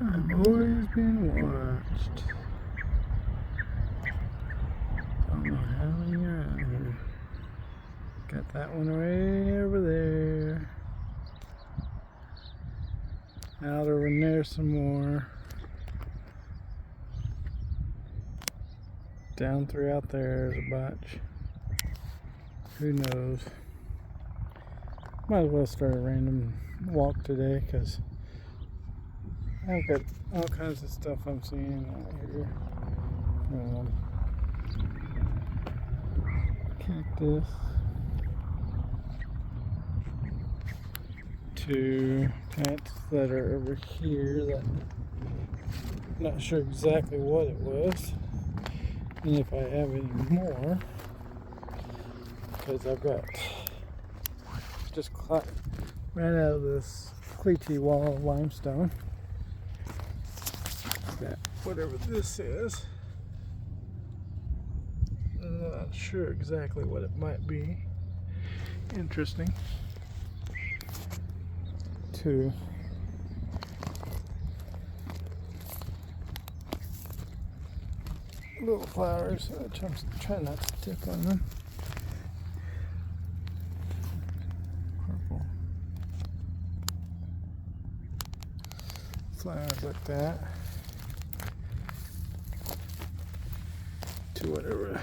I've always been watched. Don't know how many are out here. Got that one way over there. Out over there some more. Down throughout there's a bunch. Who knows? Might as well start a random walk today because I've got all kinds of stuff I'm seeing out here. Cactus to plants that are over here that I'm not sure exactly what it was and if I have any more because I've got just right out of this cleachy wall of limestone that whatever this is, I'm not sure exactly what it might be. Interesting. Two little flowers, which I'm trying not to tip on them. Purple flowers like that. To whatever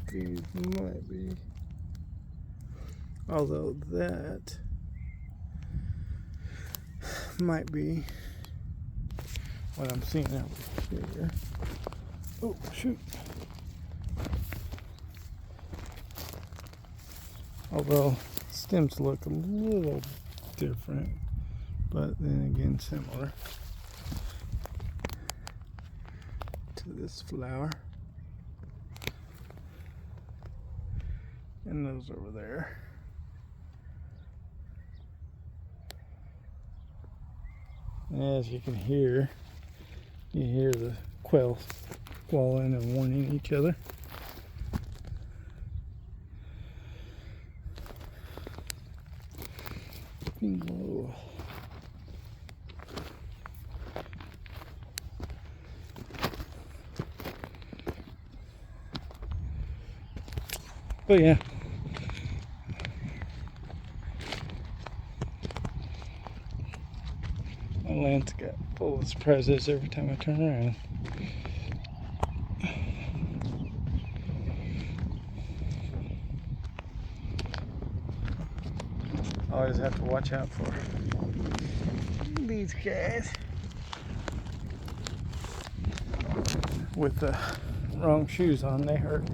these might be. Although that might be what I'm seeing over here. Oh, shoot. Although stems look a little different, but then again similar to this flower. And those over there. And as you can hear, you hear the quails squalling and warning each other. Looking low. But yeah. My land's got full of surprises every time I turn around. Always have to watch out for these guys with the wrong shoes on. They hurt.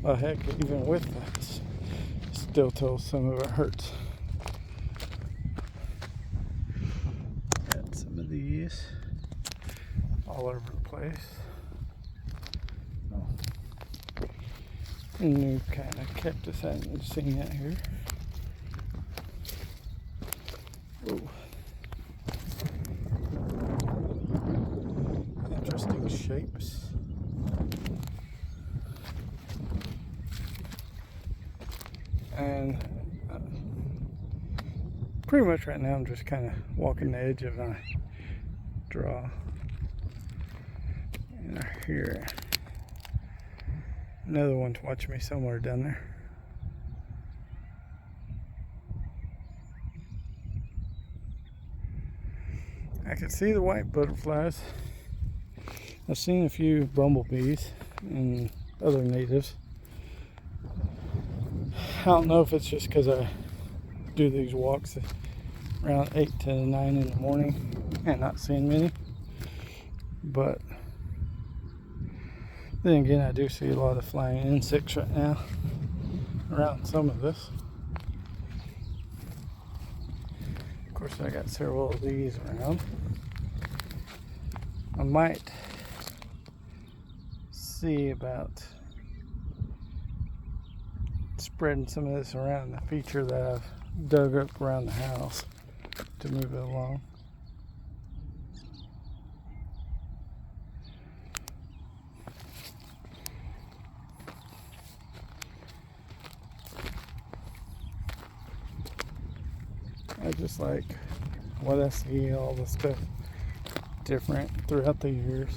Well, heck, even with the steel toe, some of it hurts. Got some of these all over the place. Oh. A new kind of cactus. I haven't seen that here. Oh. Interesting shapes. And pretty much right now I'm just kind of walking the edge of my draw. And I hear another one's watching me somewhere down there. I can see the white butterflies. I've seen a few bumblebees and other natives. I don't know if it's just because I do these walks around 8 to 9 in the morning and not seeing many. But then again, I do see a lot of flying insects right now around some of this. Of course, I got several of these around. I might see about spreading some of this around the feature that I've dug up around the house to move it along. I just like what I see, all the stuff different throughout the years.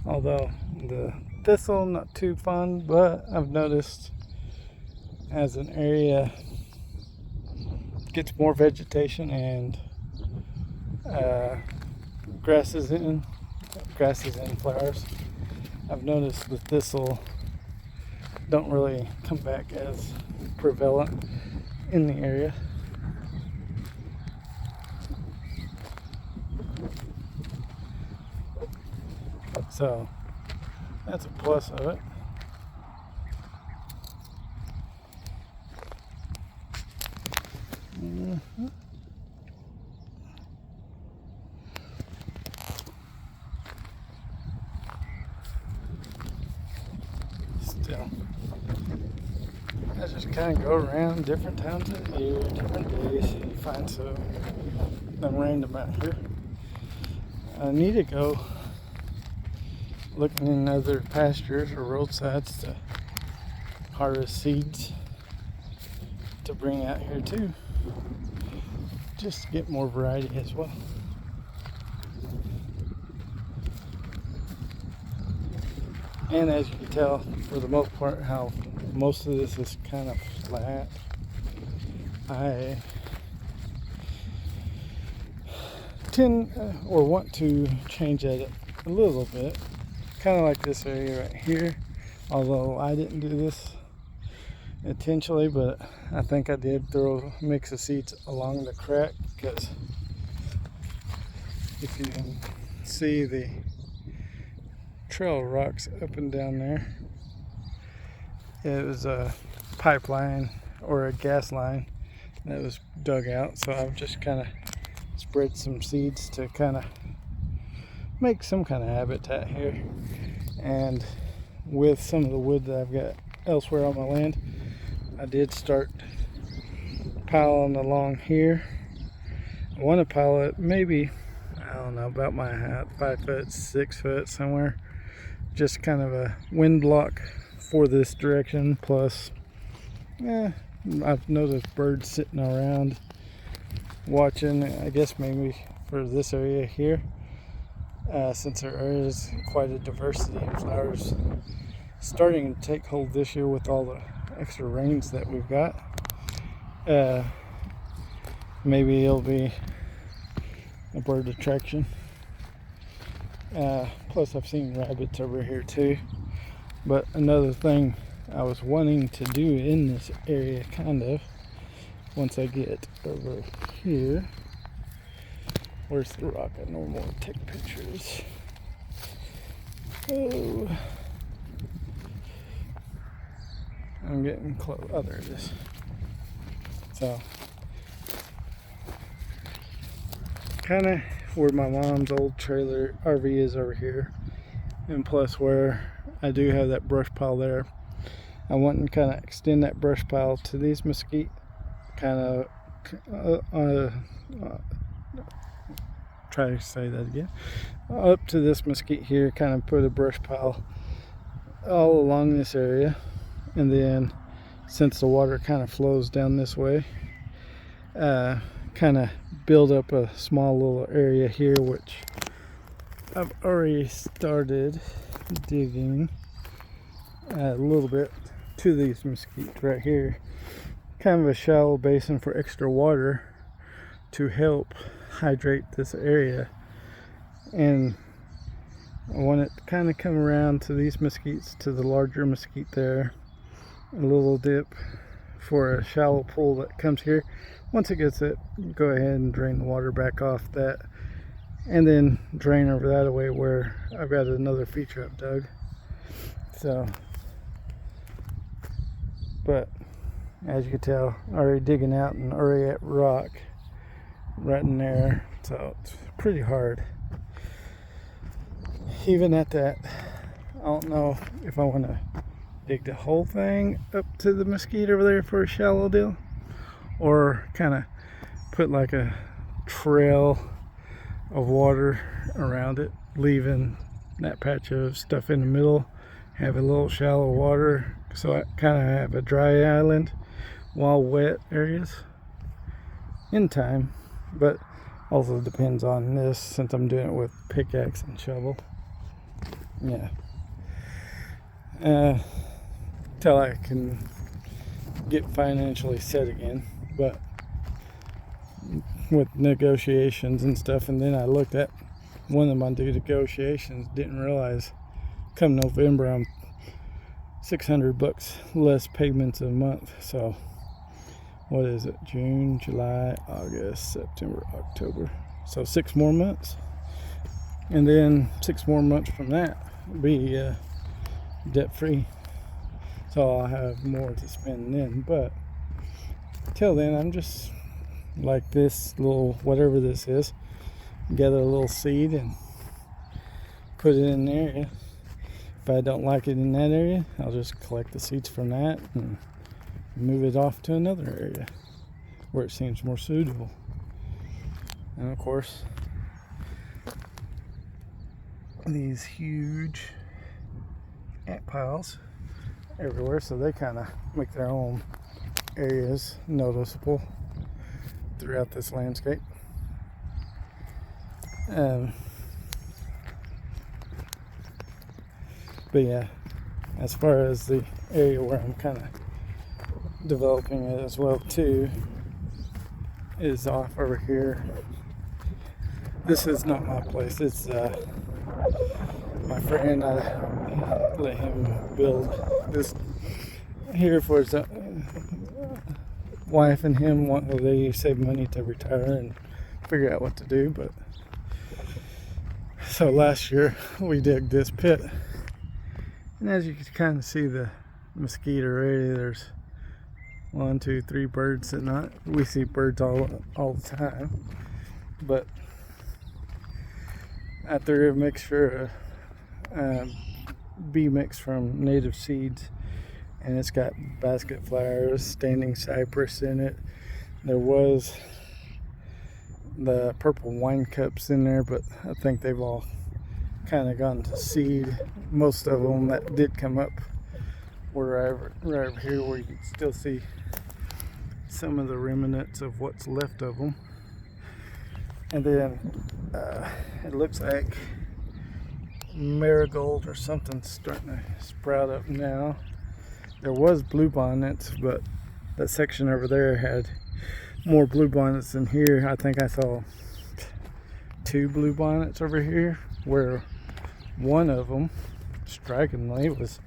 Although the thistle not too fun, but I've noticed as an area gets more vegetation and grasses in flowers, I've noticed the thistle don't really come back as prevalent in the area. So that's a plus of it. Still, I just kind of go around different times of the year, different days, find some random out here. I need to go looking in other pastures or roadsides to harvest seeds to bring out here too, just to get more variety as well. And as you can tell, for the most part, how most of this is kind of flat. I tend or want to change that a little bit, kind of like this area right here, although I didn't do this intentionally, but I think I did throw a mix of seeds along the crack, because if you can see the trail rocks up and down there, it was a pipeline or a gas line that was dug out, so I've just kind of spread some seeds to kind of make some kind of habitat here. And with some of the wood that I've got elsewhere on my land, I did start piling along here. I want to pile it maybe, I don't know, about my height, 5 foot, 6 foot somewhere, just kind of a wind block for this direction. Plus I've noticed birds sitting around watching, I guess maybe for this area here, since there is quite a diversity of flowers starting to take hold this year with all the extra rains that we've got. Maybe it'll be a bird attraction. Plus I've seen rabbits over here too. But another thing I was wanting to do in this area, kind of, once I get over here, where's the rock I normally take pictures? Oh, I'm getting close. Oh, there it is. So, kind of where my mom's old trailer RV is over here, and plus where I do have that brush pile there, I want to kind of extend that brush pile to these mesquite, kind of try to say that again, up to this mesquite here, kind of put a brush pile all along this area, and then since the water kind of flows down this way, kind of build up a small little area here, which I've already started digging a little bit to these mesquite right here, kind of a shallow basin for extra water to help hydrate this area. And I want it to kind of come around to these mesquites, to the larger mesquite there, a little dip for a shallow pool that comes here. Once it gets it, go ahead and drain the water back off that, and then drain over that away where I've got another feature I've dug. So, but as you can tell, already digging out and already at rock right in there, so it's pretty hard. Even at that, I don't know if I want to dig the whole thing up to the mesquite over there for a shallow deal, or kind of put like a trail of water around it, leaving that patch of stuff in the middle, have a little shallow water, so I kind of have a dry island while wet areas in time, but also depends on this since I'm doing it with pickaxe and shovel. Yeah. Till I can get financially set again, but with negotiations and stuff. And then I looked at one of my negotiations, didn't realize come November I'm $600 less payments a month. So what is it? June, July, August, September, October. So 6 more months, and then 6 more months from that will be debt free. So I'll have more to spend then. But till then, I'm just like this little whatever this is, gather a little seed and put it in the area. If I don't like it in that area, I'll just collect the seeds from that and move it off to another area where it seems more suitable. And of course, these huge ant piles everywhere, so they kind of make their own areas noticeable throughout this landscape. But yeah, as far as the area where I'm kind of developing it as well too is off over here. This is not my place. It's my friend. I let him build this here for his wife and him. They save money to retire and figure out what to do. But so last year we dug this pit, and as you can kind of see the mosquito area, there's 1, 2, 3 birds sitting on it. We see birds all the time, but I threw a mixture of bee mix from native seeds, and it's got basket flowers, standing cypress in it. There was the purple wine cups in there, but I think they've all kind of gone to seed. Most of them that did come up were right over here, where you can still see some of the remnants of what's left of them. And then it looks like marigold or something starting to sprout up now. There was bluebonnets, but that section over there had more bluebonnets than here. I think I saw 2 bluebonnets over here, where one of them, strikingly, was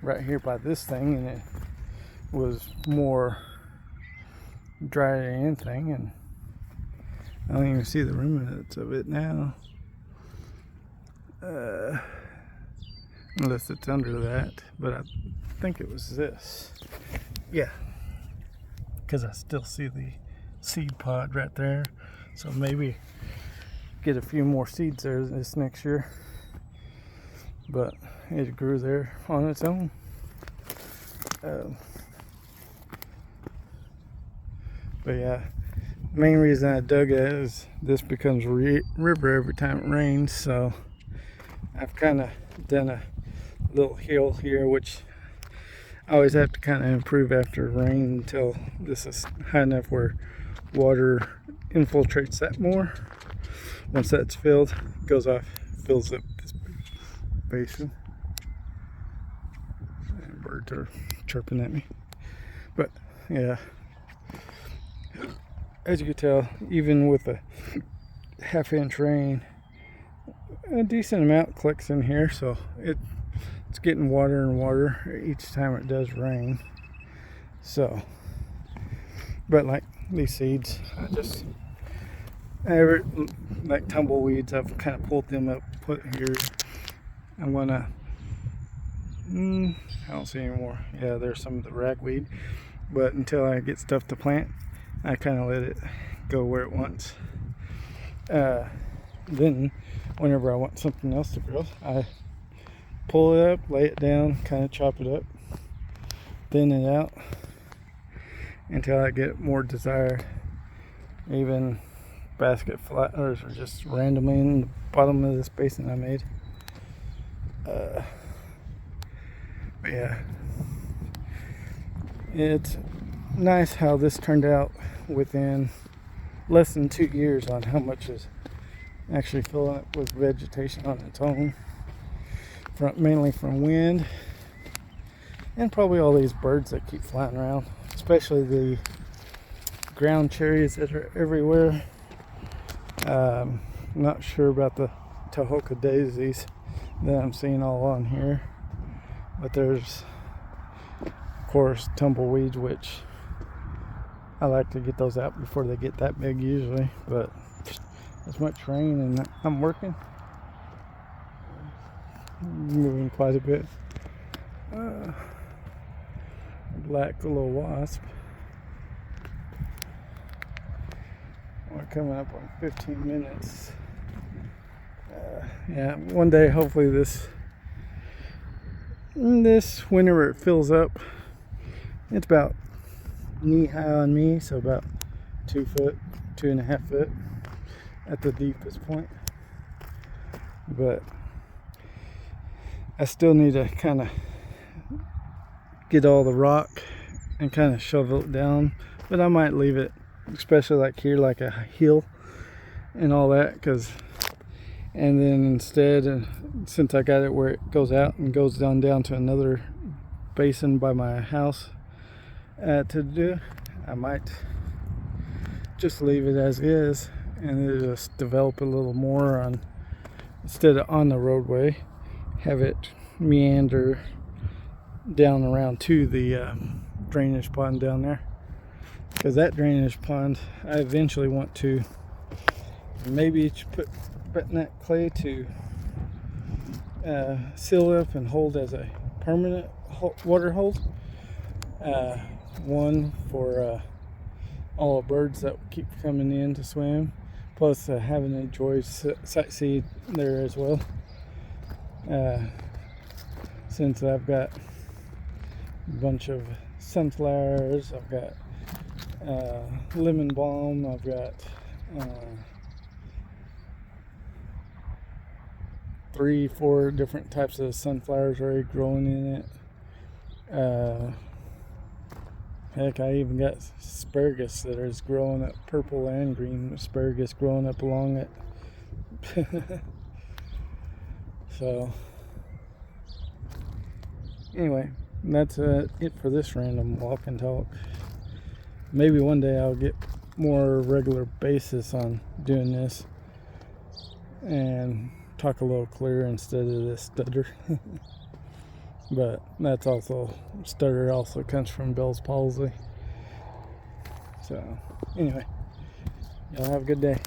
right here by this thing, and it was more dry than anything, and I don't even see the remnants of it now, unless it's under that. But I think it was this. Yeah, because I still see the seed pod right there, so maybe get a few more seeds there this next year. But it grew there on its own. But yeah, the main reason I dug it is this becomes a river every time it rains, so I've kind of done a little hill here, which I always have to kind of improve after rain until this is high enough where water infiltrates that more. Once that's filled, it goes off, fills up this basin. And birds are chirping at me. But yeah, as you can tell, even with a half-inch rain, a decent amount collects in here, so it's getting water and water each time it does rain. So, but like these seeds, like tumbleweeds, I've kind of pulled them up, put here. I'm gonna, I don't see any more. Yeah, there's some of the ragweed, but until I get stuff to plant, I kind of let it go where it wants. Then whenever I want something else to grow, I pull it up, lay it down, kind of chop it up, thin it out until I get more desired. Even basket flowers are just randomly in the bottom of this basin I made. But yeah, it's nice how this turned out within less than 2 years on how much is actually filling up with vegetation on its own, mainly from wind and probably all these birds that keep flying around, especially the ground cherries that are everywhere. Not sure about the Tahoka daisies that I'm seeing all on here, but there's of course tumbleweeds, which I like to get those out before they get that big usually, but there's much rain and I'm working, moving quite a bit. Black little wasp. We're coming up on 15 minutes. Yeah, one day hopefully this whenever it fills up, it's about knee high on me, so about 2 foot, 2.5 foot at the deepest point. But I still need to kind of get all the rock and kind of shovel it down, but I might leave it, especially like here, like a hill and all that, and then instead, since I got it where it goes out and goes down to another basin by my house to do, I might just leave it as is and just develop a little more on, instead of on the roadway, have it meander down around to the drainage pond down there, because that drainage pond I eventually want to maybe put that clay to seal up and hold as a permanent water hold, one for all the birds that keep coming in to swim, plus having enjoyed sightseeing there as well, since I've got a bunch of sunflowers, I've got lemon balm, I've got 3-4 different types of sunflowers already growing in it. Heck, I even got asparagus that is growing up, purple and green asparagus growing up along it. So anyway, that's it for this random walk and talk. Maybe one day I'll get more regular basis on doing this and talk a little clearer instead of this stutter. But that's also, stutter also comes from Bell's palsy. So anyway, y'all have a good day.